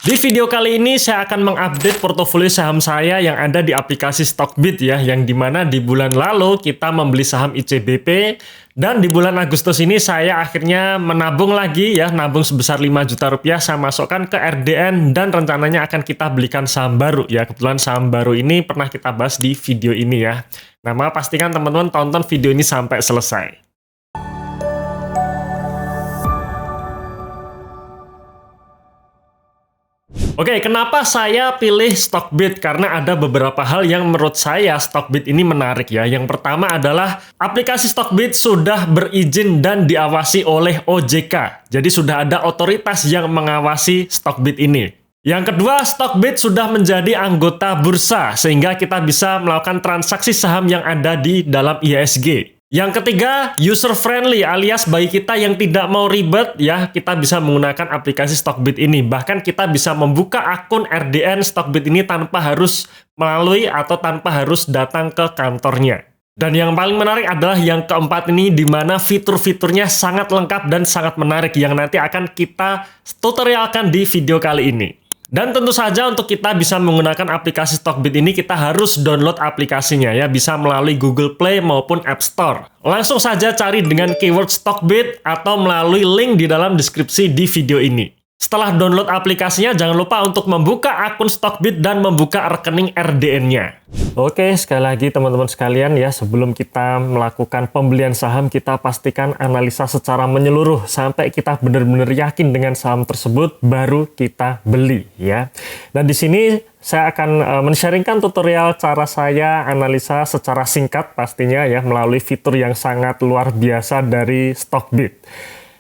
Di video kali ini saya akan mengupdate portofolio saham saya yang ada di aplikasi Stockbit ya, yang dimana di bulan lalu kita membeli saham ICBP dan di bulan Agustus ini saya akhirnya menabung lagi ya, nabung sebesar 5 juta rupiah saya masukkan ke RDN dan rencananya akan kita belikan saham baru ya. Kebetulan saham baru ini pernah kita bahas di video ini ya. Nah, pastikan teman-teman tonton video ini sampai selesai. Oke, kenapa saya pilih Stockbit? Karena ada beberapa hal yang menurut saya Stockbit ini menarik ya. Yang pertama adalah aplikasi Stockbit sudah berizin dan diawasi oleh OJK. Jadi sudah ada otoritas yang mengawasi Stockbit ini. Yang kedua, Stockbit sudah menjadi anggota bursa sehingga kita bisa melakukan transaksi saham yang ada di dalam IHSG. Yang ketiga, user friendly alias bagi kita yang tidak mau ribet ya, kita bisa menggunakan aplikasi Stockbit ini. Bahkan kita bisa membuka akun RDN Stockbit ini tanpa harus melalui atau tanpa harus datang ke kantornya. Dan yang paling menarik adalah yang keempat ini, di mana fitur-fiturnya sangat lengkap dan sangat menarik yang nanti akan kita tutorialkan di video kali ini. Dan tentu saja untuk kita bisa menggunakan aplikasi Stockbit ini kita harus download aplikasinya ya, bisa melalui Google Play maupun App Store. Langsung saja cari dengan keyword Stockbit atau melalui link di dalam deskripsi di video ini. Setelah download aplikasinya, jangan lupa untuk membuka akun Stockbit dan membuka rekening RDN-nya. Oke, sekali lagi teman-teman sekalian ya, sebelum kita melakukan pembelian saham, kita pastikan analisa secara menyeluruh sampai kita benar-benar yakin dengan saham tersebut, baru kita beli ya. Dan di sini saya akan men-sharingkan tutorial cara saya analisa secara singkat pastinya ya, melalui fitur yang sangat luar biasa dari Stockbit.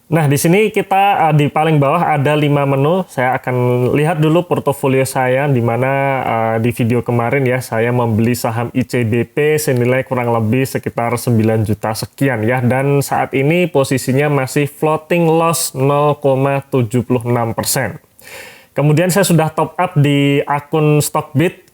Nah, di sini kita di paling bawah ada 5 menu. Saya akan lihat dulu portofolio saya, di mana di video kemarin ya, saya membeli saham ICBP senilai kurang lebih sekitar 9 juta sekian ya. Dan saat ini posisinya masih floating loss 0,76%. Kemudian saya sudah top up di akun Stockbit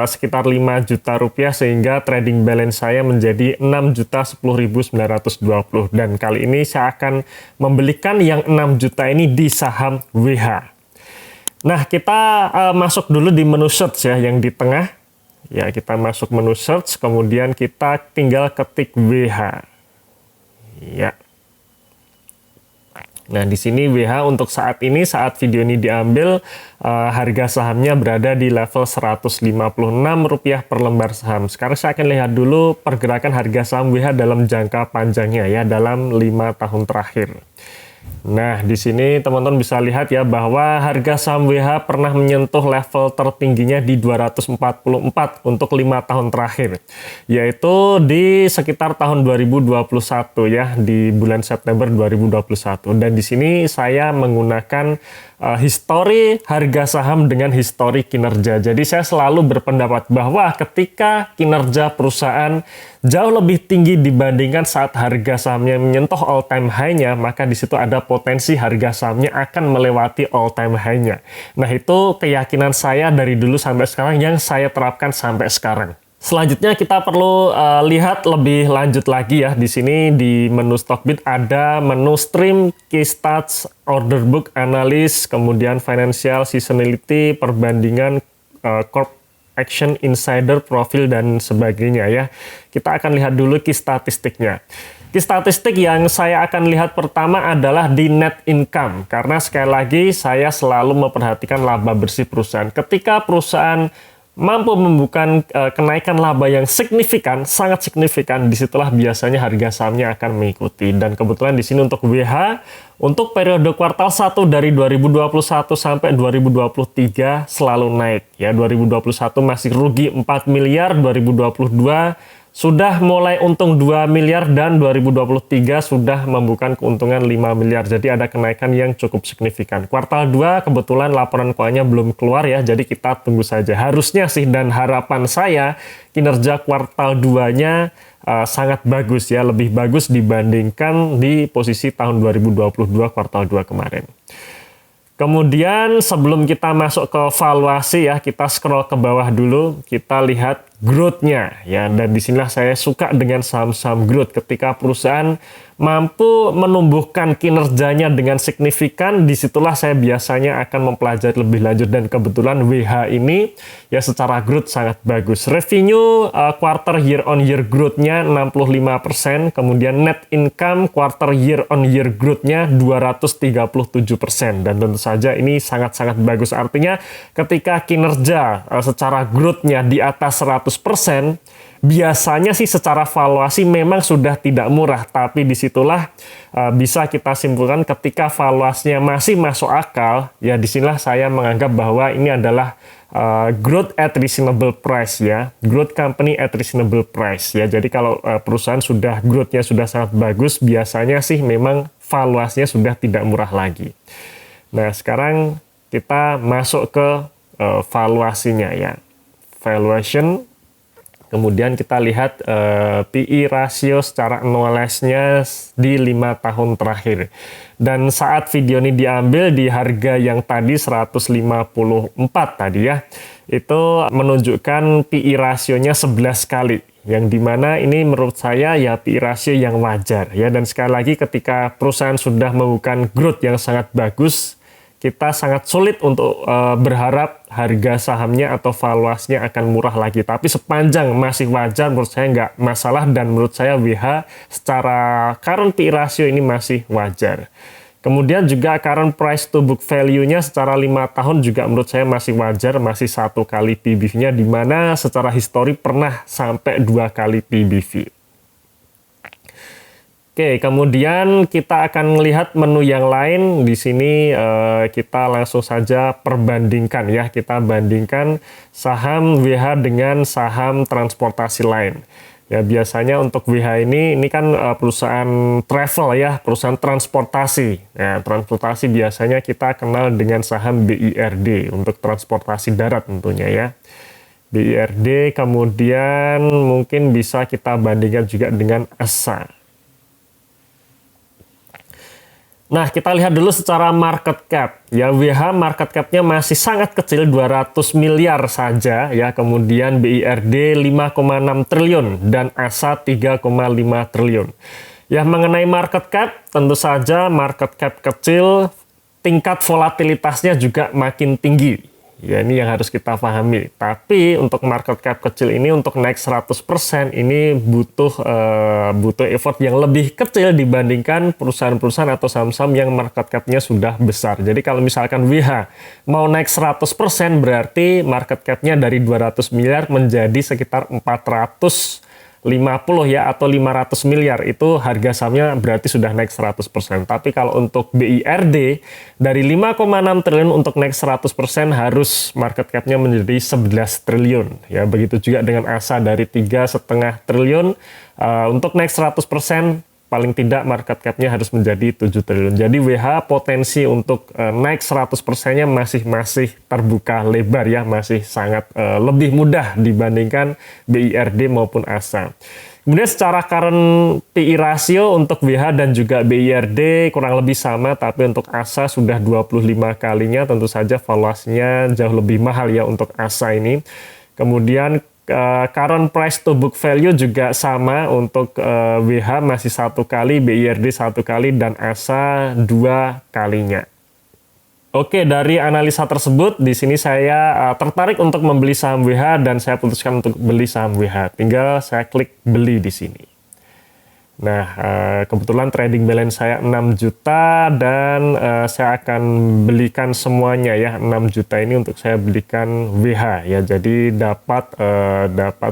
sekitar 5 juta rupiah sehingga trading balance saya menjadi 6.010.920. Dan kali ini saya akan membelikan yang 6 juta ini di saham WH. Nah, kita masuk dulu di menu search ya, yang di tengah. Ya, kita masuk menu search, kemudian kita tinggal ketik WH. Ya. Nah, di sini WH untuk saat ini, saat video ini diambil, harga sahamnya berada di level Rp156 per lembar saham. Sekarang saya akan lihat dulu pergerakan harga saham WH dalam jangka panjangnya ya, dalam 5 tahun terakhir. Nah, di sini teman-teman bisa lihat ya bahwa harga saham WH pernah menyentuh level tertingginya di 244 untuk 5 tahun terakhir. Yaitu di sekitar tahun 2021 ya, di bulan September 2021. Dan di sini saya menggunakan histori harga saham dengan histori kinerja. Jadi saya selalu berpendapat bahwa ketika kinerja perusahaan jauh lebih tinggi dibandingkan saat harga sahamnya menyentuh all time high-nya, maka di situ ada potensi harga sahamnya akan melewati all time high-nya. Nah, itu keyakinan saya dari dulu sampai sekarang yang saya terapkan sampai sekarang. Selanjutnya kita perlu lihat lebih lanjut lagi ya. Di sini di menu Stockbit ada menu stream, key stats, order book, analysis, kemudian financial, seasonality, perbandingan, corp action, insider, profil, dan sebagainya ya. Kita akan lihat dulu key statistiknya. Key statistik yang saya akan lihat pertama adalah di net income. Karena sekali lagi saya selalu memperhatikan laba bersih perusahaan. Ketika perusahaan mampu membuka kenaikan laba yang signifikan, sangat signifikan, disitulah biasanya harga sahamnya akan mengikuti. Dan kebetulan di sini untuk WH, untuk periode kuartal 1 dari 2021 sampai 2023 selalu naik. Ya, 2021 masih rugi 4 miliar, 2022 sudah mulai untung 2 miliar, dan 2023 sudah membuka keuntungan 5 miliar. Jadi ada kenaikan yang cukup signifikan. Kuartal 2 kebetulan laporan keuangannya belum keluar ya, jadi kita tunggu saja. Harusnya sih, dan harapan saya kinerja kuartal 2-nya sangat bagus ya, lebih bagus dibandingkan di posisi tahun 2022 kuartal 2 kemarin. Kemudian sebelum kita masuk ke valuasi ya, kita scroll ke bawah dulu, kita lihat growth-nya ya, dan disinilah saya suka dengan saham-saham growth. Ketika perusahaan mampu menumbuhkan kinerjanya dengan signifikan, disitulah saya biasanya akan mempelajari lebih lanjut, dan kebetulan WH ini ya secara growth sangat bagus. Revenue quarter year on year growth-nya 65%, kemudian net income quarter year on year growth-nya 237%, dan tentu saja ini sangat-sangat bagus. Artinya ketika kinerja secara growth-nya di atas 100%, biasanya sih secara valuasi memang sudah tidak murah, tapi disitulah bisa kita simpulkan ketika valuasinya masih masuk akal, ya disinilah saya menganggap bahwa ini adalah growth at reasonable price ya, growth company at reasonable price ya. Jadi kalau perusahaan sudah growth-nya sudah sangat bagus, biasanya sih memang valuasinya sudah tidak murah lagi. Nah, sekarang kita masuk ke valuasinya ya, valuation. Kemudian kita lihat PE ratio secara annualized-nya di 5 tahun terakhir. Dan saat video ini diambil di harga yang tadi 154 tadi ya, itu menunjukkan PE rasionya 11 kali. Yang dimana ini menurut saya ya PE rasio yang wajar ya. Dan sekali lagi ketika perusahaan sudah melakukan growth yang sangat bagus, kita sangat sulit untuk berharap harga sahamnya atau valuasinya akan murah lagi. Tapi sepanjang masih wajar, menurut saya nggak masalah, dan menurut saya WH secara current PE ratio ini masih wajar. Kemudian juga current price to book value-nya secara 5 tahun juga menurut saya masih wajar, masih 1 kali PBV-nya, di mana secara histori pernah sampai 2 kali PBV. Oke, kemudian kita akan melihat menu yang lain. Di sini kita langsung saja perbandingkan ya. Kita bandingkan saham WH dengan saham transportasi lain. Ya, biasanya untuk WH ini kan perusahaan travel ya, perusahaan transportasi. Ya, transportasi biasanya kita kenal dengan saham BIRD untuk transportasi darat tentunya ya. BIRD, kemudian mungkin bisa kita bandingkan juga dengan ASA. Nah, kita lihat dulu secara market cap. Ya, WH market cap-nya masih sangat kecil, 200 miliar saja ya. Kemudian BIRD 5,6 triliun dan ASA 3,5 triliun. Ya, mengenai market cap, tentu saja market cap kecil, tingkat volatilitasnya juga makin tinggi. Ya, ini yang harus kita pahami. Tapi untuk market cap kecil ini untuk naik 100% ini butuh effort yang lebih kecil dibandingkan perusahaan-perusahaan atau saham-saham yang market cap-nya sudah besar. Jadi kalau misalkan WH mau naik 100% berarti market cap-nya dari 200 miliar menjadi sekitar 450 ya atau 500 miliar, itu harga sahamnya berarti sudah naik 100%. Tapi kalau untuk BIRD dari 5,6 triliun untuk naik 100% harus market cap-nya menjadi 11 triliun ya. Begitu juga dengan ASA dari 3,5 triliun untuk naik 100% paling tidak market cap-nya harus menjadi 7 triliun. Jadi WH potensi untuk naik 100%-nya masih terbuka lebar ya, masih sangat lebih mudah dibandingkan BIRD maupun ASA. Kemudian secara current PE ratio untuk WH dan juga BIRD kurang lebih sama, tapi untuk ASA sudah 25 kalinya, tentu saja valuasinya jauh lebih mahal ya untuk ASA ini. Kemudian current price to book value juga sama untuk WH masih 1 kali, BIRD 1 kali, dan ASA 2 kalinya. Oke, dari analisa tersebut, di sini saya tertarik untuk membeli saham WH dan saya putuskan untuk beli saham WH. Tinggal saya klik beli di sini. Nah, kebetulan trading balance saya 6 juta dan saya akan belikan semuanya ya, 6 juta ini untuk saya belikan WH ya. Jadi dapat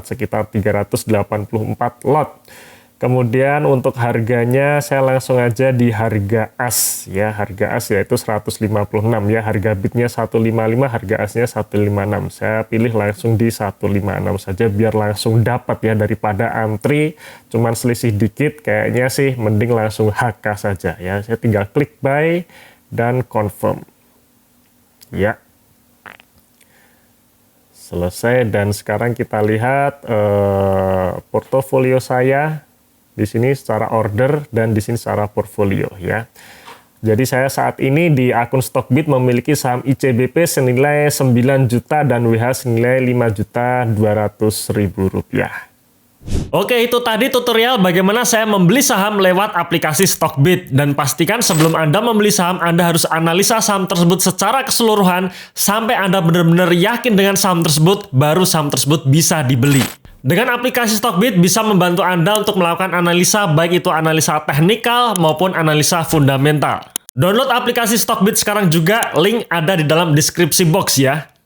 sekitar 384 lot. Kemudian untuk harganya saya langsung aja di harga as ya, harga as yaitu 156 ya, harga bidnya 155, harga asnya 156. Saya pilih langsung di 156 saja biar langsung dapat ya, daripada antri cuman selisih dikit, kayaknya sih mending langsung HK saja ya. Saya tinggal klik buy dan confirm. Ya. Selesai, dan sekarang kita lihat portofolio saya. Di sini secara order dan di sini secara portfolio ya. Jadi saya saat ini di akun Stockbit memiliki saham ICBP senilai 9 juta dan WH senilai 5.200.000 rupiah. Oke, itu tadi tutorial bagaimana saya membeli saham lewat aplikasi Stockbit. Dan pastikan sebelum Anda membeli saham, Anda harus analisa saham tersebut secara keseluruhan sampai Anda benar-benar yakin dengan saham tersebut, baru saham tersebut bisa dibeli. Dengan aplikasi Stockbit bisa membantu Anda untuk melakukan analisa, baik itu analisa teknikal maupun analisa fundamental. Download aplikasi Stockbit sekarang juga, link ada di dalam deskripsi box ya.